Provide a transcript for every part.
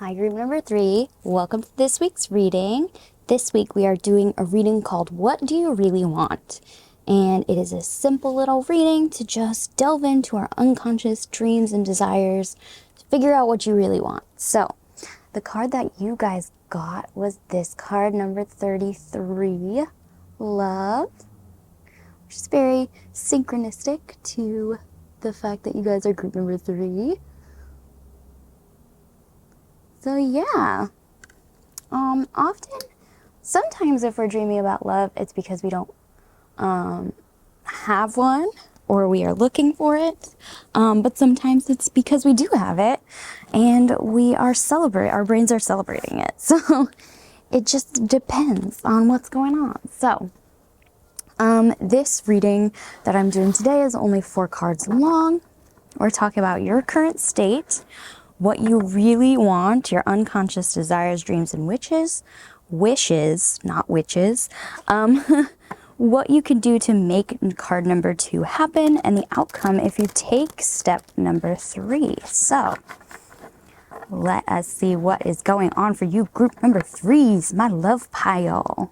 Hi, group number 3. Welcome to this week's reading. This week we are doing a reading called What Do You Really Want? And it is a simple little reading to just delve into our unconscious dreams and desires to figure out what you really want. So, the card that you guys got was this card, number 33, Love, which is very synchronistic to the fact that you guys are group number 3. So yeah, sometimes if we're dreaming about love, it's because we don't have one or we are looking for it. But sometimes it's because we do have it and we are our brains are celebrating it. So it just depends on what's going on. So this reading that I'm doing today is only 4 cards long. We're talking about your current state, what you really want, your unconscious desires, dreams, and wishes, not witches, what you can do to make card number 2 happen, and the outcome if you take step number 3. So let us see what is going on for you, group number 3s, my love pile.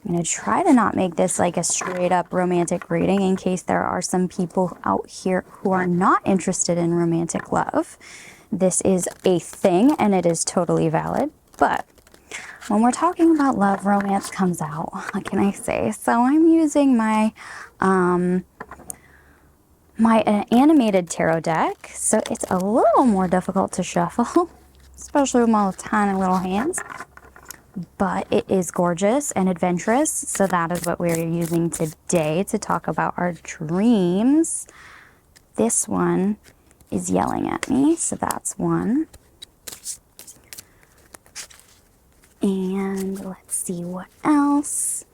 I'm going to try to not make this like a straight up romantic reading in case there are some people out here who are not interested in romantic love. This is a thing and it is totally valid, but when we're talking about love, romance comes out. What can I say? So I'm using my animated tarot deck, so it's a little more difficult to shuffle, especially with my tiny little hands. But it is gorgeous and adventurous, so that is what we're using today to talk about our dreams. This one is yelling at me, so that's one. And let's see what else.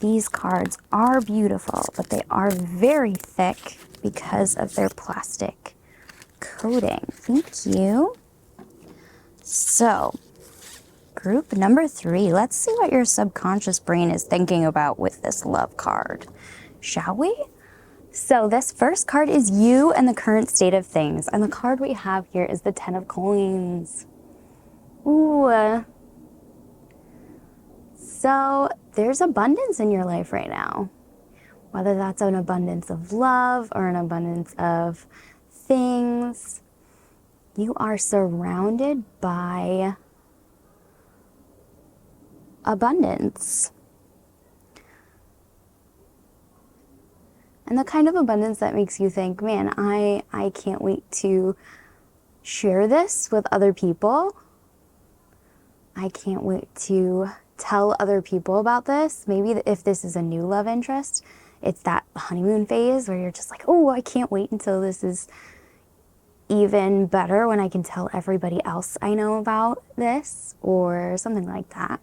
These cards are beautiful, but they are very thick because of their plastic coating. Thank you. So, group number 3, let's see what your subconscious brain is thinking about with this love card, shall we? So this first card is you and the current state of things, and the card we have here is the 10 of coins. Ooh. So there's abundance in your life right now, whether that's an abundance of love or an abundance of things. You are surrounded by abundance. And the kind of abundance that makes you think, man, I can't wait to share this with other people. I can't wait to tell other people about this. Maybe if this is a new love interest, it's that honeymoon phase where you're just like, oh, I can't wait until this is even better when I can tell everybody else I know about this, or something like that.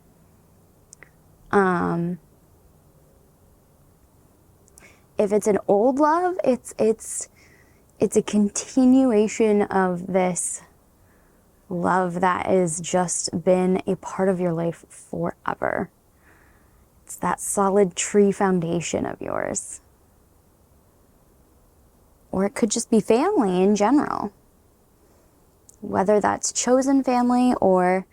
If it's an old love, it's a continuation of this love that has just been a part of your life forever. It's that solid tree foundation of yours. Or it could just be family in general. Whether that's chosen family or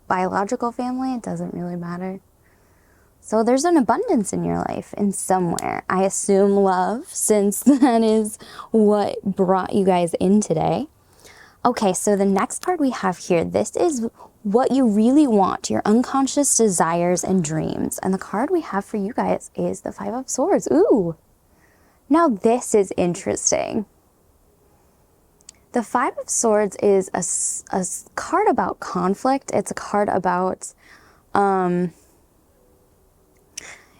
biological family, it doesn't really matter. So there's an abundance in your life in somewhere. I assume love, since that is what brought you guys in today. Okay, so the next card we have here, this is what you really want, your unconscious desires and dreams. And the card we have for you guys is the 5 of Swords. Ooh, now this is interesting. The 5 of Swords is a card about conflict. It's a card about...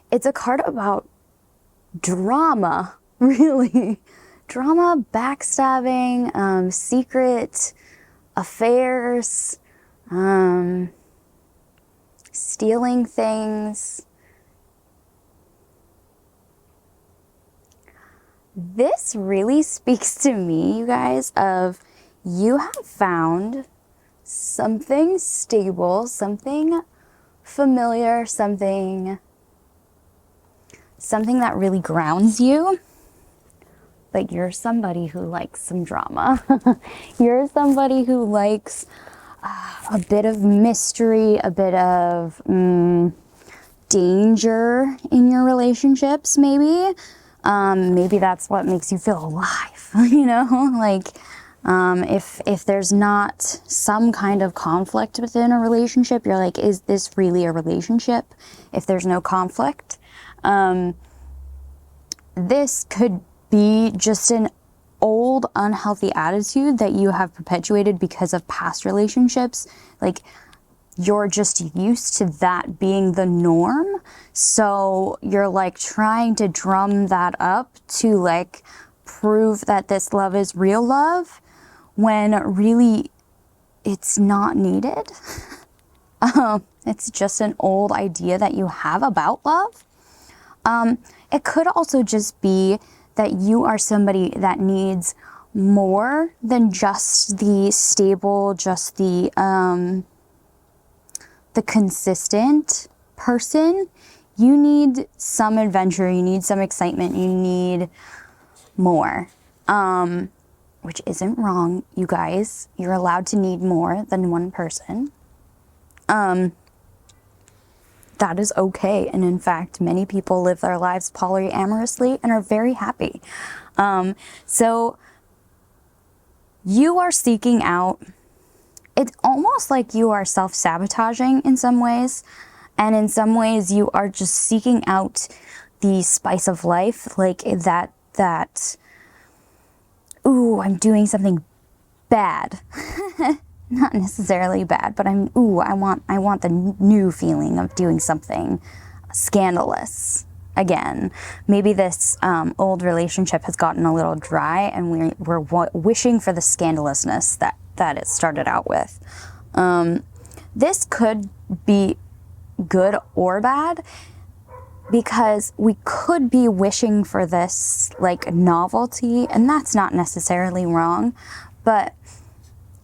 It's a card about drama, really. Drama, backstabbing, secret affairs, stealing things. This really speaks to me, you guys, of you have found something stable, something familiar, something that really grounds you. But you're somebody who likes some drama. You're somebody who likes a bit of mystery, a bit of danger in your relationships, maybe. Maybe that's what makes you feel alive, you know? Like, if there's not some kind of conflict within a relationship, you're like, is this really a relationship? If there's no conflict, this could be just an old unhealthy attitude that you have perpetuated because of past relationships. Like, you're just used to that being the norm, so you're like trying to drum that up to like prove that this love is real love, when really it's not needed. It's just an old idea that you have about love. It could also just be that you are somebody that needs more than just the stable, just the consistent person. You need some adventure, you need some excitement, you need more. Which isn't wrong, you guys. You're allowed to need more than one person. That is okay. And in fact, many people live their lives polyamorously and are very happy. So you are seeking out, it's almost like you are self-sabotaging in some ways. And in some ways you are just seeking out the spice of life, like that, ooh, I'm doing something bad. Not necessarily bad, but I want the new feeling of doing something scandalous again. Maybe this old relationship has gotten a little dry, and we're wishing for the scandalousness that it started out with. This could be good or bad, because we could be wishing for this like novelty, and that's not necessarily wrong, but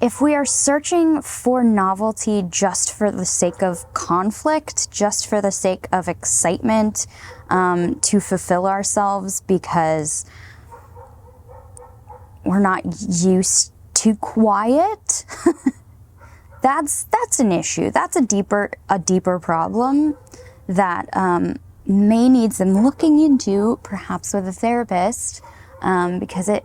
if we are searching for novelty just for the sake of conflict, just for the sake of excitement, to fulfill ourselves because we're not used to quiet, that's an issue. That's a deeper problem that may need some looking into, perhaps with a therapist, because it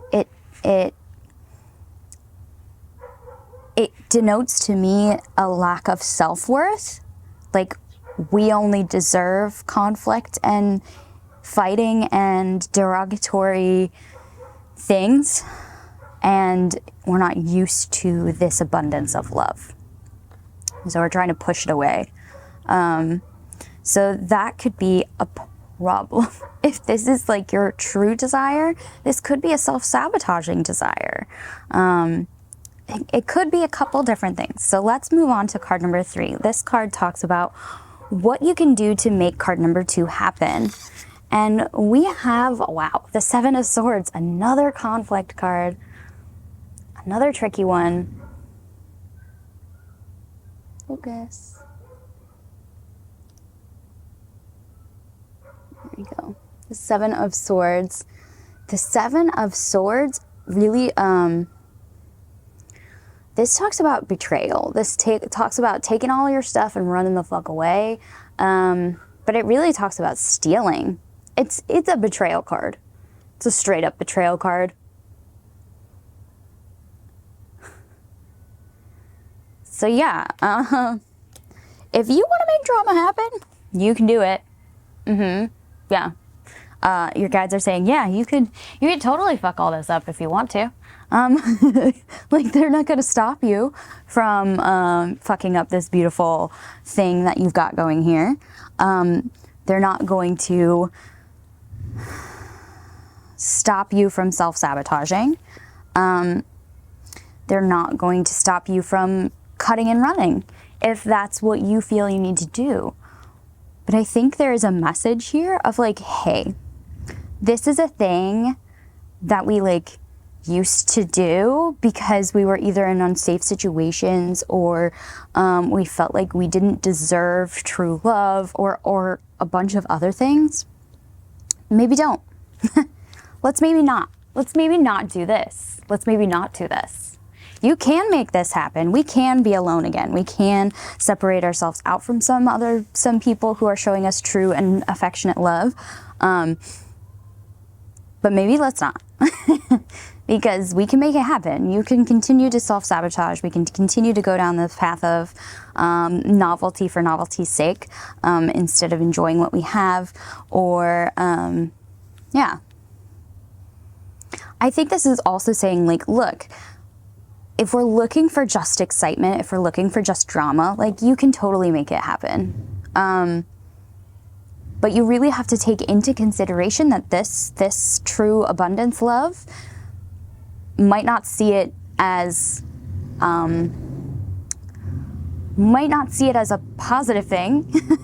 denotes to me a lack of self-worth. Like, we only deserve conflict and fighting and derogatory things, and we're not used to this abundance of love. So we're trying to push it away. So that could be a problem. If this is like your true desire, this could be a self-sabotaging desire. It could be a couple different things. So let's move on to card number 3. This card talks about what you can do to make card number 2 happen. And we have, wow, the 7 of Swords, another conflict card, another tricky one. Focus. There we go. The 7 of Swords. The 7 of Swords really, this talks about betrayal. This talks about taking all your stuff and running the fuck away. But it really talks about stealing. It's a betrayal card. It's a straight up betrayal card. So yeah, if you want to make drama happen, you can do it. Yeah. Your guides are saying, yeah, you could totally fuck all this up if you want to. Like, they're not going to stop you from fucking up this beautiful thing that you've got going here. They're not going to stop you from self-sabotaging. They're not going to stop you from cutting and running if that's what you feel you need to do. But I think there is a message here of like, hey, this is a thing that we like used to do because we were either in unsafe situations or we felt like we didn't deserve true love or a bunch of other things, maybe don't. Let's maybe not. Let's maybe not do this. Let's maybe not do this. You can make this happen. We can be alone again. We can separate ourselves out from some people who are showing us true and affectionate love. But maybe let's not. Because we can make it happen. You can continue to self-sabotage. We can continue to go down the path of novelty for novelty's sake instead of enjoying what we have. Or, yeah. I think this is also saying, like, look, if we're looking for just excitement, if we're looking for just drama, like, you can totally make it happen. But you really have to take into consideration that this true abundance love might not see it as a positive thing,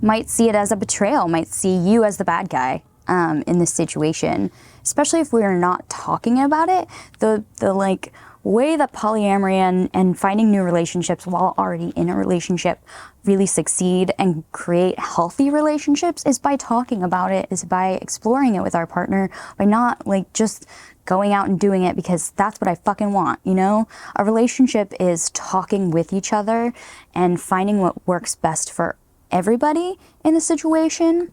might see it as a betrayal, might see you as the bad guy in this situation, especially if we're not talking about it. The like way that polyamory and finding new relationships while already in a relationship really succeed and create healthy relationships is by talking about it, is by exploring it with our partner, by not like just going out and doing it because that's what I fucking want, you know? A relationship is talking with each other and finding what works best for everybody in the situation.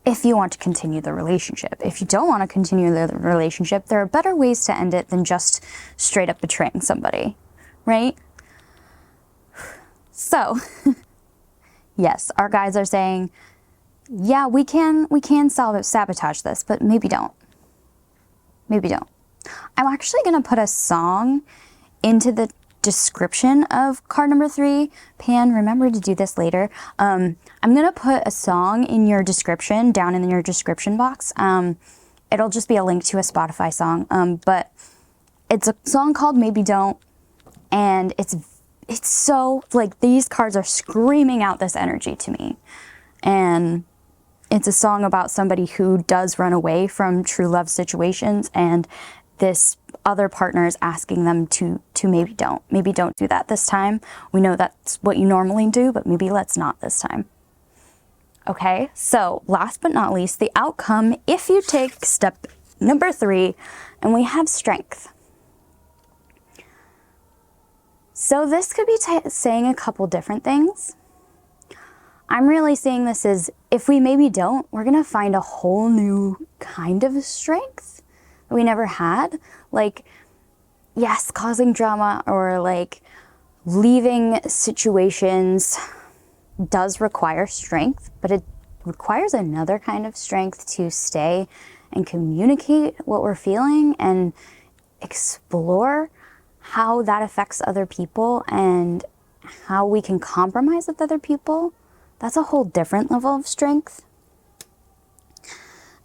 If you want to continue the relationship. If you don't want to continue the relationship, there are better ways to end it than just straight up betraying somebody, right? So, yes, our guides are saying, yeah, we can sabotage this, but maybe don't. Maybe don't. I'm actually going to put a song into the description of card number 3. Pan, remember to do this later. I'm going to put a song in your description, down in your description box. It'll just be a link to a Spotify song. But it's a song called Maybe Don't. And it's so, like, these cards are screaming out this energy to me. And it's a song about somebody who does run away from true love situations, and this other partner is asking them to maybe don't do that this time. We know that's what you normally do, but maybe let's not this time. Okay, so last but not least, the outcome if you take step number 3, and we have strength. So this could be saying a couple different things. I'm really seeing this as if we maybe don't, we're gonna find a whole new kind of strength that we never had. Like, yes, causing drama or like leaving situations does require strength, but it requires another kind of strength to stay and communicate what we're feeling and explore how that affects other people and how we can compromise with other people. That's a whole different level of strength.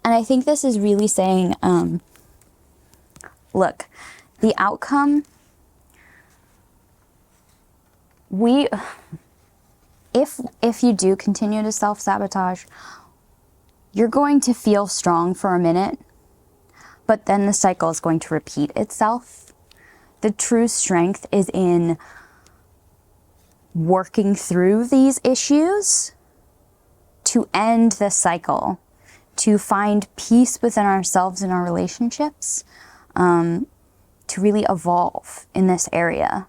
And I think this is really saying, look, the outcome, if you do continue to self-sabotage, you're going to feel strong for a minute, but then the cycle is going to repeat itself. The true strength is in working through these issues to end the cycle, to find peace within ourselves and our relationships, to really evolve in this area.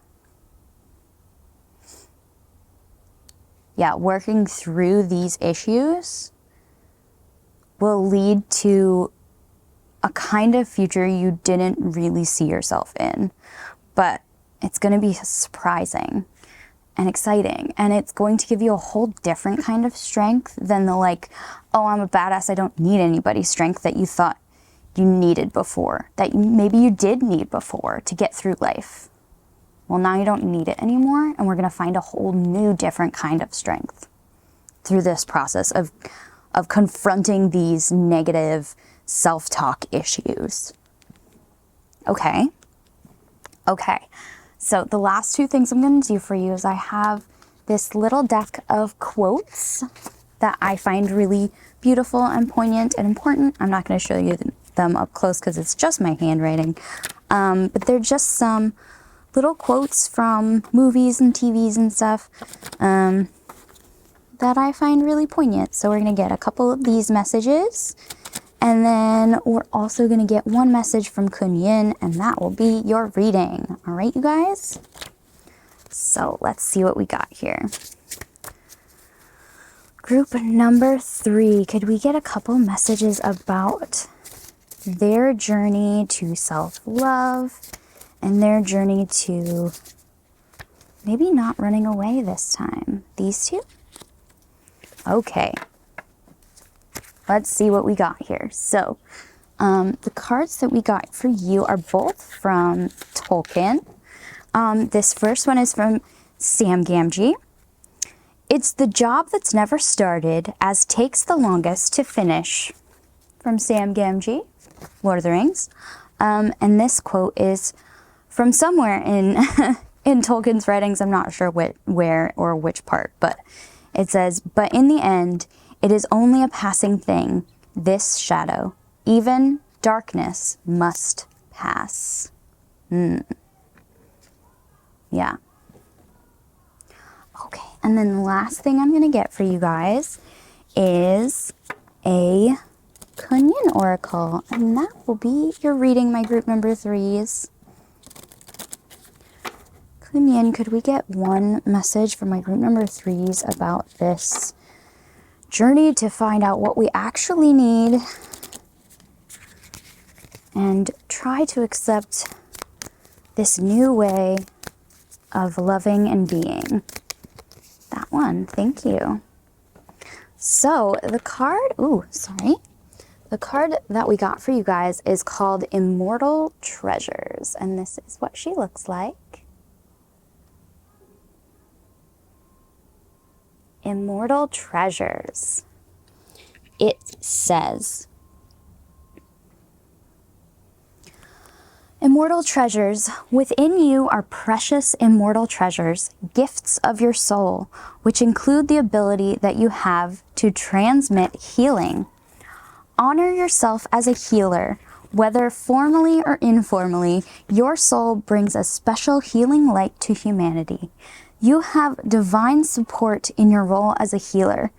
Yeah, working through these issues will lead to a kind of future you didn't really see yourself in, but it's going to be surprising and exciting, and it's going to give you a whole different kind of strength than the like, oh, I'm a badass, I don't need anybody's strength that you thought you needed before, that maybe you did need before to get through life. Well, now you don't need it anymore, and we're going to find a whole new different kind of strength through this process of confronting these negative self-talk issues. Okay. So the last 2 things I'm going to do for you is I have this little deck of quotes that I find really beautiful and poignant and important. I'm not going to show you them up close because it's just my handwriting. But they're just some little quotes from movies and TVs and stuff that I find really poignant. So we're going to get a couple of these messages, and then we're also going to get one message from Kun Yin, and that will be your reading. All right, you guys? So let's see what we got here. Group number 3, could we get a couple messages about their journey to self-love and their journey to maybe not running away this time? These two? Okay. Let's see what we got here. So, the cards that we got for you are both from Tolkien. This first one is from Sam Gamgee. It's the job that's never started, as takes the longest to finish. From Sam Gamgee, Lord of the Rings. And this quote is from somewhere in in Tolkien's writings. I'm not sure where or which part, but it says, "But in the end, it is only a passing thing, this shadow. Even darkness must pass." Yeah. Okay, and then the last thing I'm going to get for you guys is a Kun Yin oracle, and that will be your reading, my group number 3s. Kun Yin, could we get one message for my group number 3s about this journey to find out what we actually need and try to accept this new way of loving and being? That one, thank you. So the card, the card that we got for you guys is called Immortal Treasures, and this is what she looks like. Immortal Treasures. It says, immortal treasures, within you are precious immortal treasures, gifts of your soul, which include the ability that you have to transmit healing. Honor yourself as a healer. Whether formally or informally, your soul brings a special healing light to humanity. You have divine support in your role as a healer.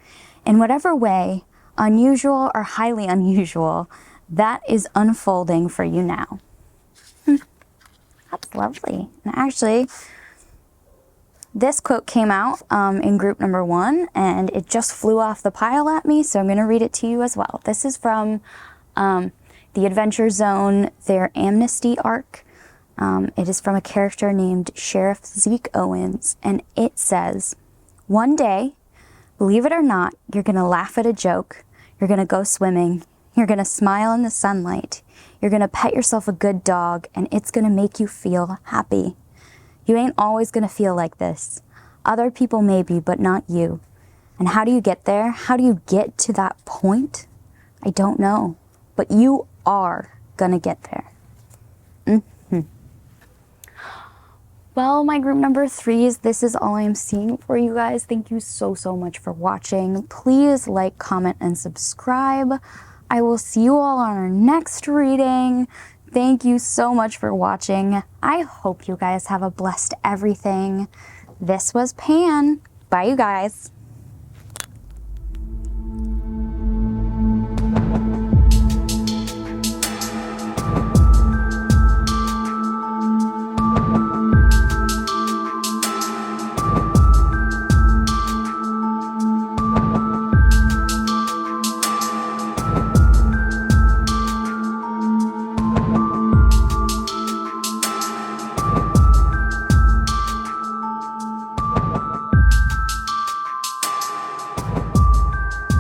In whatever way, unusual or highly unusual, that is unfolding for you now. That's lovely. And actually, this quote came out in group number 1, and it just flew off the pile at me, so I'm going to read it to you as well. This is from the Adventure Zone, their Amnesty arc. It is from a character named Sheriff Zeke Owens, and it says, "One day, believe it or not, you're going to laugh at a joke, you're going to go swimming, you're going to smile in the sunlight, you're going to pet yourself a good dog, and it's going to make you feel happy. You ain't always going to feel like this. Other people maybe, but not you. And how do you get there? How do you get to that point? I don't know, but you are going to get there." Well, my group number 3s, this is all I'm seeing for you guys. Thank you so much for watching. Please like, comment, and subscribe. I will see you all on our next reading. Thank you so much for watching. I hope you guys have a blessed everything. This was Pan. Bye, you guys.